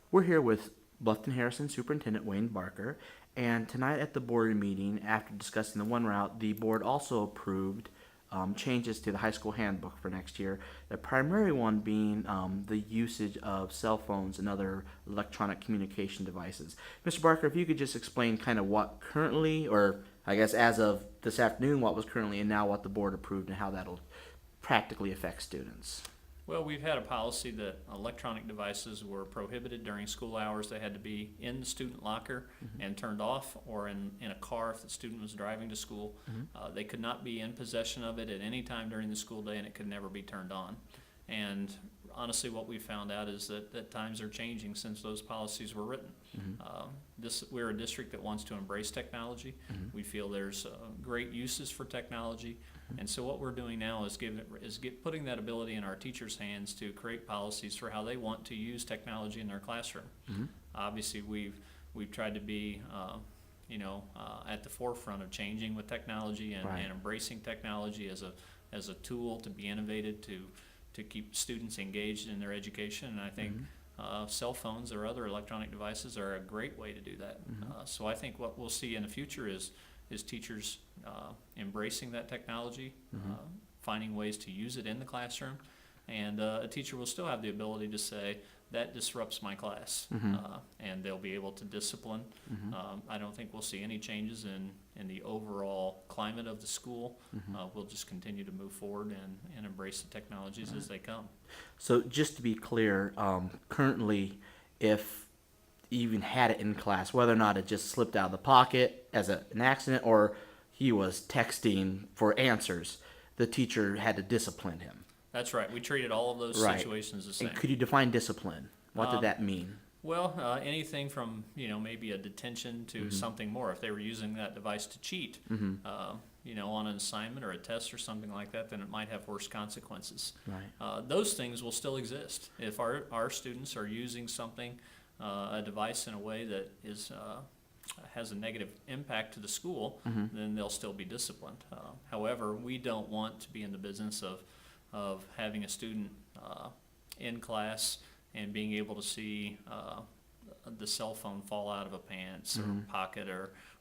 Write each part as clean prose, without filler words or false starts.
We're here with Bluffton-Harrison Superintendent Wayne Barker, and tonight at the board meeting, after discussing the one route, the board also approved changes to the high school handbook for next year. The primary one being the usage of cell phones and other electronic communication devices. Mr. Barker, if you could just explain kind of what currently, or I guess as of this afternoon, what was currently and now what the board approved and how that'll practically affect students. Well, we've had a policy that electronic devices were prohibited during school hours. They had to be in the student locker and turned off, or in a car if the student was driving to school. They could not be in possession of it at any time during the school day, and it could never be turned on. And honestly, what we found out is that times are changing since those policies were written. We're a district that wants to embrace technology. We feel there's great uses for technology. And so what we're doing now is putting that ability in our teachers' hands to create policies for how they want to use technology in their classroom. Obviously, we've tried to be at the forefront of changing with technology and embracing technology as a tool to be innovated to keep students engaged in their education. And I think cell phones or other electronic devices are a great way to do that. So I think what we'll see in the future is teachers embracing that technology, finding ways to use it in the classroom, and a teacher will still have the ability to say, that disrupts my class, and they'll be able to discipline. I don't think we'll see any changes in the overall climate of the school. We'll just continue to move forward and embrace the technologies as they come. So just to be clear, currently, if you even had it in class, whether or not it just slipped out of the pocket as an accident or he was texting for answers, the teacher had to discipline him. That's right. We treated all of those situations the same. And could you define discipline? What did that mean? Well, anything from maybe a detention to something more. If they were using that device to cheat, on an assignment or a test or something like that, then it might have worse consequences. Those things will still exist. If our students are using something, a device in a way that has a negative impact to the school, then they'll still be disciplined. However, we don't want to be in the business of having a student in class and being able to see the cell phone fall out of a pants or pocket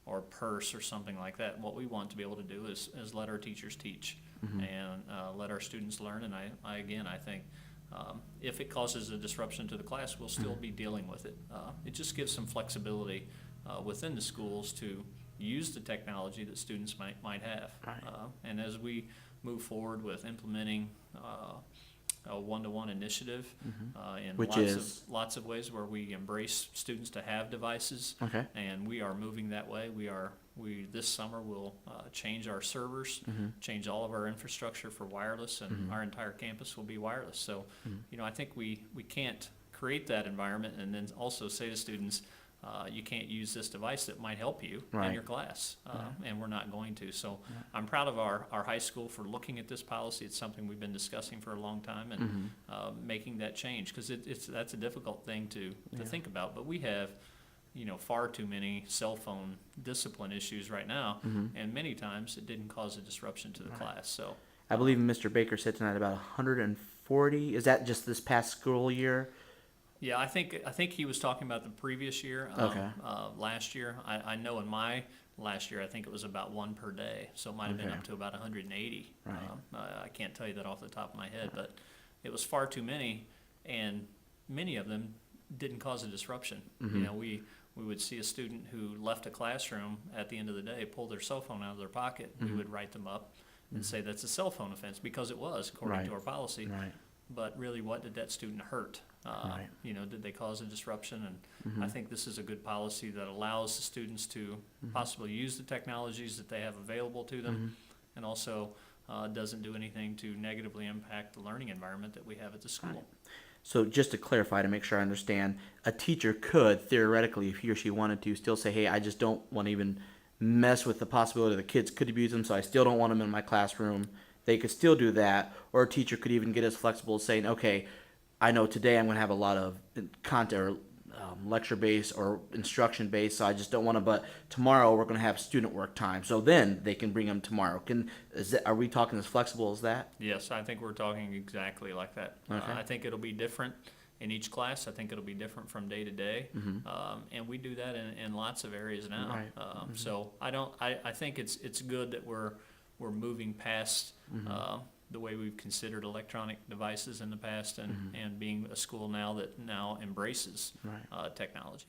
or purse or something like that. What we want to be able to do is let our teachers teach and let our students learn. And I think if it causes a disruption to the class, we'll still be dealing with it. It just gives some flexibility within the schools to use the technology that students might have. And as we move forward with implementing a one-to-one initiative in lots of ways where we embrace students to have devices, and we are moving that way. We this summer will change our servers, change all of our infrastructure for wireless, and our entire campus will be wireless. So, I think we can't create that environment and then also say to students, you can't use this device that might help you in your class, and we're not going to. So I'm proud of our high school for looking at this policy. It's something we've been discussing for a long time and making that change, because that's a difficult thing to think about. But we have far too many cell phone discipline issues right now, and many times it didn't cause a disruption to the class. So I believe Mr. Baker said tonight about 140. Is that just this past school year? Yeah, I think he was talking about the previous year. Last year, I know in my last year, I think it was about one per day, so it might have been up to about 180. I can't tell you that off the top of my head, but it was far too many, and many of them didn't cause a disruption. We would see a student who left a classroom at the end of the day, pull their cell phone out of their pocket. We would write them up and say that's a cell phone offense, because it was, according to our policy. But really, what did that student hurt? Did they cause a disruption? And I think this is a good policy that allows the students to possibly use the technologies that they have available to them, and also doesn't do anything to negatively impact the learning environment that we have at the school. So just to clarify, to make sure I understand, a teacher could theoretically, if he or she wanted to, still say, hey, I just don't want to even mess with the possibility the kids could abuse them, so I still don't want them in my classroom. They could still do that, or a teacher could even get as flexible as saying, okay, I know today I'm going to have a lot of content or lecture-based or instruction-based, so I just don't want to, but tomorrow we're going to have student work time, so then they can bring them tomorrow. Are we talking as flexible as that? Yes, I think we're talking exactly like that. I think it'll be different in each class. I think it'll be different from day to day. And we do that in lots of areas now. Right. So I think it's good that we're moving past the way we've considered electronic devices in the past, and being a school now that embraces Right. technology.